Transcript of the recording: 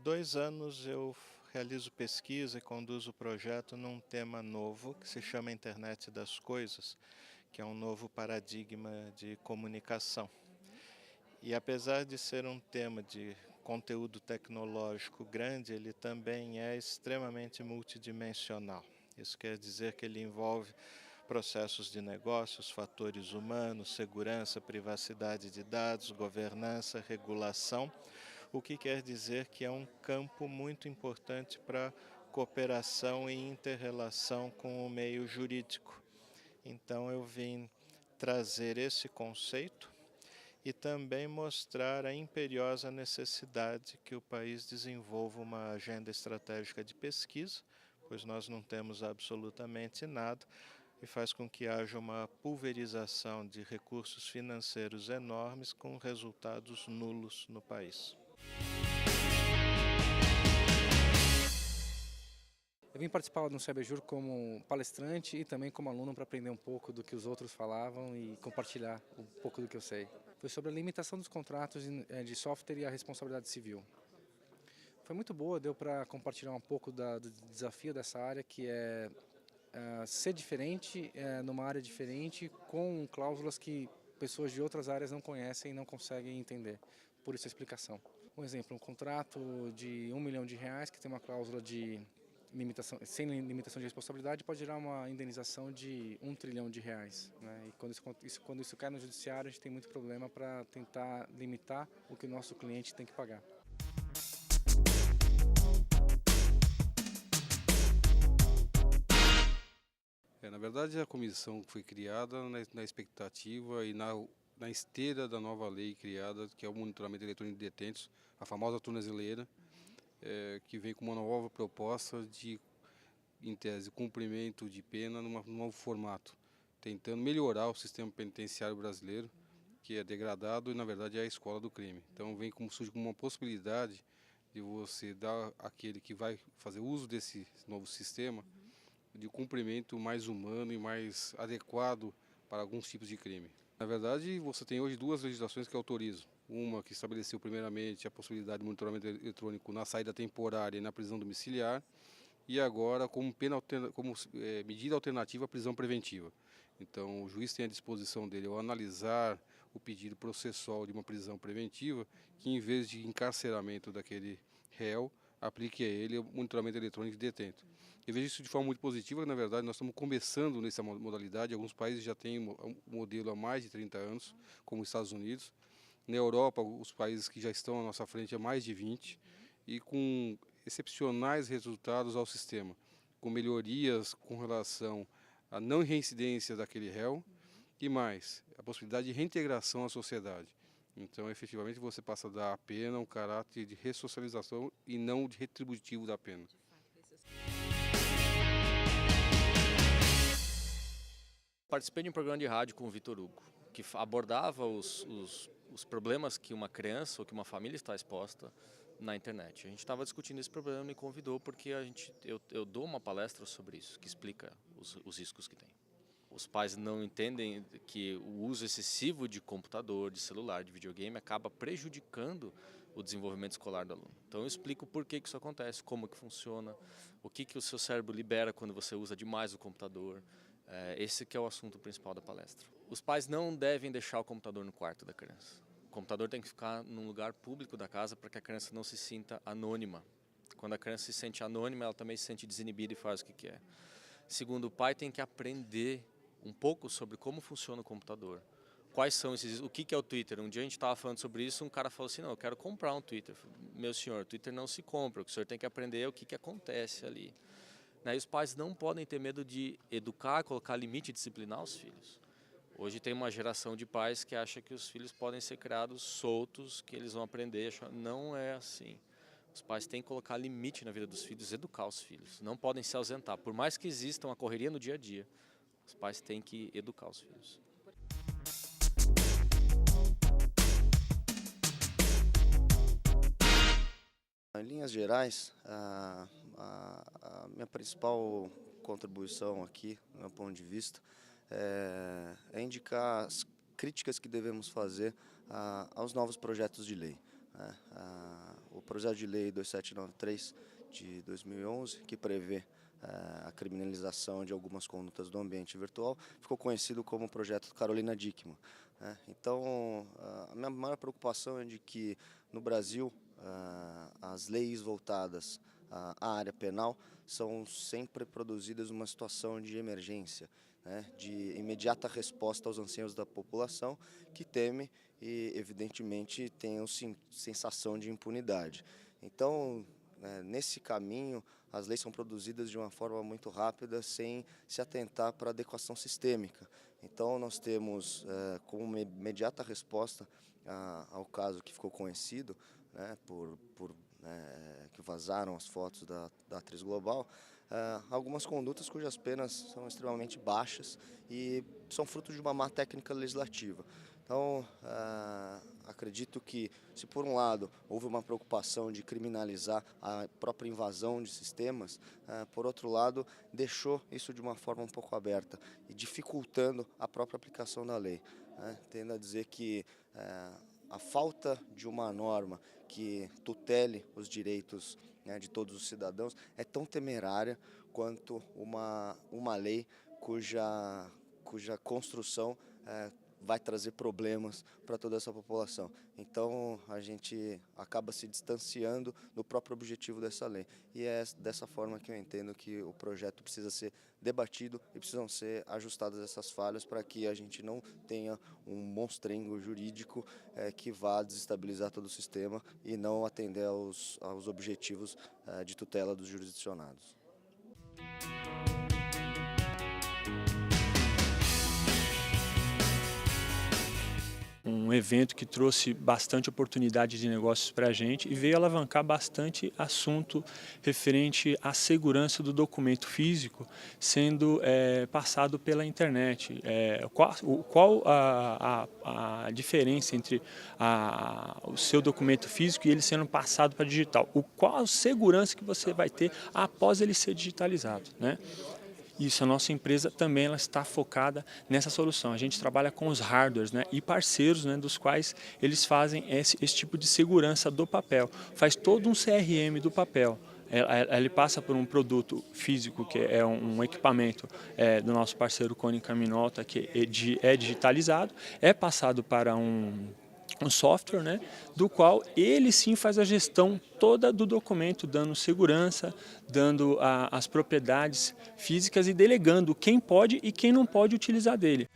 2 anos eu realizo pesquisa e conduzo o projeto num tema novo que se chama Internet das Coisas, que é um novo paradigma de comunicação. E apesar de ser um tema de conteúdo tecnológico grande, ele também é extremamente multidimensional. Isso quer dizer que ele envolve processos de negócios, fatores humanos, segurança, privacidade de dados, governança, regulação, o que quer dizer que é um campo muito importante para cooperação e inter-relação com o meio jurídico. Então eu vim trazer esse conceito e também mostrar a imperiosa necessidade que o país desenvolva uma agenda estratégica de pesquisa, pois nós não temos absolutamente nada, e faz com que haja uma pulverização de recursos financeiros enormes com resultados nulos no país. Eu vim participar do Cyberjur como palestrante e também como aluno para aprender um pouco do que os outros falavam e compartilhar um pouco do que eu sei. Foi sobre a limitação dos contratos de software e a responsabilidade civil. Foi muito boa, deu para compartilhar um pouco do desafio dessa área, que é ser diferente numa área diferente, com cláusulas que pessoas de outras áreas não conhecem e não conseguem entender. Por isso a explicação. Um exemplo, um contrato de R$ 1 milhão que tem uma cláusula de limitação, sem limitação de responsabilidade, pode gerar uma indenização de R$ 1 trilhão, né? E quando isso cai no judiciário, a gente tem muito problema para tentar limitar o que o nosso cliente tem que pagar. Na verdade, a comissão foi criada na expectativa e na esteira da nova lei criada, que é o monitoramento eletrônico de detentos, a famosa tornozeleira, que vem com uma nova proposta de, em tese, cumprimento de pena num novo formato, tentando melhorar o sistema penitenciário brasileiro, que é degradado e, na verdade, é a escola do crime. Então, surge como uma possibilidade de você dar àquele que vai fazer uso desse novo sistema de cumprimento mais humano e mais adequado para alguns tipos de crime. Na verdade, você tem hoje duas legislações que autorizam. Uma que estabeleceu primeiramente a possibilidade de monitoramento eletrônico na saída temporária e na prisão domiciliar, e agora como medida alternativa à prisão preventiva. Então, o juiz tem à disposição dele, ao analisar o pedido processual de uma prisão preventiva, que em vez de encarceramento daquele réu, aplique a ele o monitoramento eletrônico de detento. Eu vejo isso de forma muito positiva, na verdade nós estamos começando nessa modalidade, alguns países já têm o modelo há mais de 30 anos, como os Estados Unidos. Na Europa, os países que já estão à nossa frente há mais de 20, e com excepcionais resultados ao sistema, com melhorias com relação à não reincidência daquele réu e mais, a possibilidade de reintegração à sociedade. Então, efetivamente, você passa a dar à pena um caráter de ressocialização e não de retributivo da pena. Participei de um programa de rádio com o Vitor Hugo, que abordava os problemas que uma criança ou que uma família está exposta na internet. A gente estava discutindo esse problema e me convidou porque eu dou uma palestra sobre isso, que explica os riscos que tem. Os pais não entendem que o uso excessivo de computador, de celular, de videogame acaba prejudicando o desenvolvimento escolar do aluno. Então eu explico por que isso acontece, como que funciona, o que o seu cérebro libera quando você usa demais o computador. Esse que é o assunto principal da palestra. Os pais não devem deixar o computador no quarto da criança. O computador tem que ficar num lugar público da casa para que a criança não se sinta anônima. Quando a criança se sente anônima, ela também se sente desinibida e faz o que quer. Segundo, o pai tem que aprender um pouco sobre como funciona o computador. Quais são o que é o Twitter? Um dia a gente estava falando sobre isso, um cara falou assim, não, eu quero comprar um Twitter. Meu senhor, o Twitter não se compra, o que o senhor tem que aprender é o que acontece ali. E os pais não podem ter medo de educar, colocar limite e disciplinar os filhos. Hoje tem uma geração de pais que acha que os filhos podem ser criados soltos, que eles vão aprender. Não é assim. Os pais têm que colocar limite na vida dos filhos, educar os filhos. Não podem se ausentar. Por mais que exista uma correria no dia a dia, os pais têm que educar os filhos. Em linhas gerais, a minha principal contribuição aqui, do meu ponto de vista, é indicar as críticas que devemos fazer aos novos projetos de lei. O projeto de lei 2793 de 2011, que prevê a criminalização de algumas condutas do ambiente virtual, ficou conhecido como o projeto Carolina Dickmann. Então, a minha maior preocupação é de que no Brasil as leis voltadas à área penal são sempre produzidas numa situação de emergência, de imediata resposta aos anseios da população que teme e, evidentemente, tem a sensação de impunidade. Então, nesse caminho, as leis são produzidas de uma forma muito rápida, sem se atentar para a adequação sistêmica. Então, nós temos, como uma imediata resposta ao caso que ficou conhecido, que vazaram as fotos da atriz global, algumas condutas cujas penas são extremamente baixas e são fruto de uma má técnica legislativa. Então, acredito que, se por um lado houve uma preocupação de criminalizar a própria invasão de sistemas, por outro lado deixou isso de uma forma um pouco aberta e dificultando a própria aplicação da lei. Tendo a dizer que a falta de uma norma que tutele os direitos de todos os cidadãos é tão temerária quanto uma lei cuja construção vai trazer problemas para toda essa população. Então, a gente acaba se distanciando do próprio objetivo dessa lei. E é dessa forma que eu entendo que o projeto precisa ser debatido e precisam ser ajustadas essas falhas para que a gente não tenha um monstrengo jurídico que vá desestabilizar todo o sistema e não atender aos objetivos de tutela dos jurisdicionados. Um evento que trouxe bastante oportunidade de negócios para a gente e veio alavancar bastante assunto referente à segurança do documento físico sendo passado pela internet. Qual a diferença entre o seu documento físico e ele sendo passado para digital? Qual a segurança que você vai ter após ele ser digitalizado, né? Isso, a nossa empresa também ela está focada nessa solução. A gente trabalha com os hardwares, e parceiros, dos quais eles fazem esse tipo de segurança do papel. Faz todo um CRM do papel. Ele passa por um produto físico, que é um equipamento do nosso parceiro Konica Minolta, que é digitalizado, é passado para um software, do qual ele sim faz a gestão toda do documento, dando segurança, dando as propriedades físicas e delegando quem pode e quem não pode utilizar dele.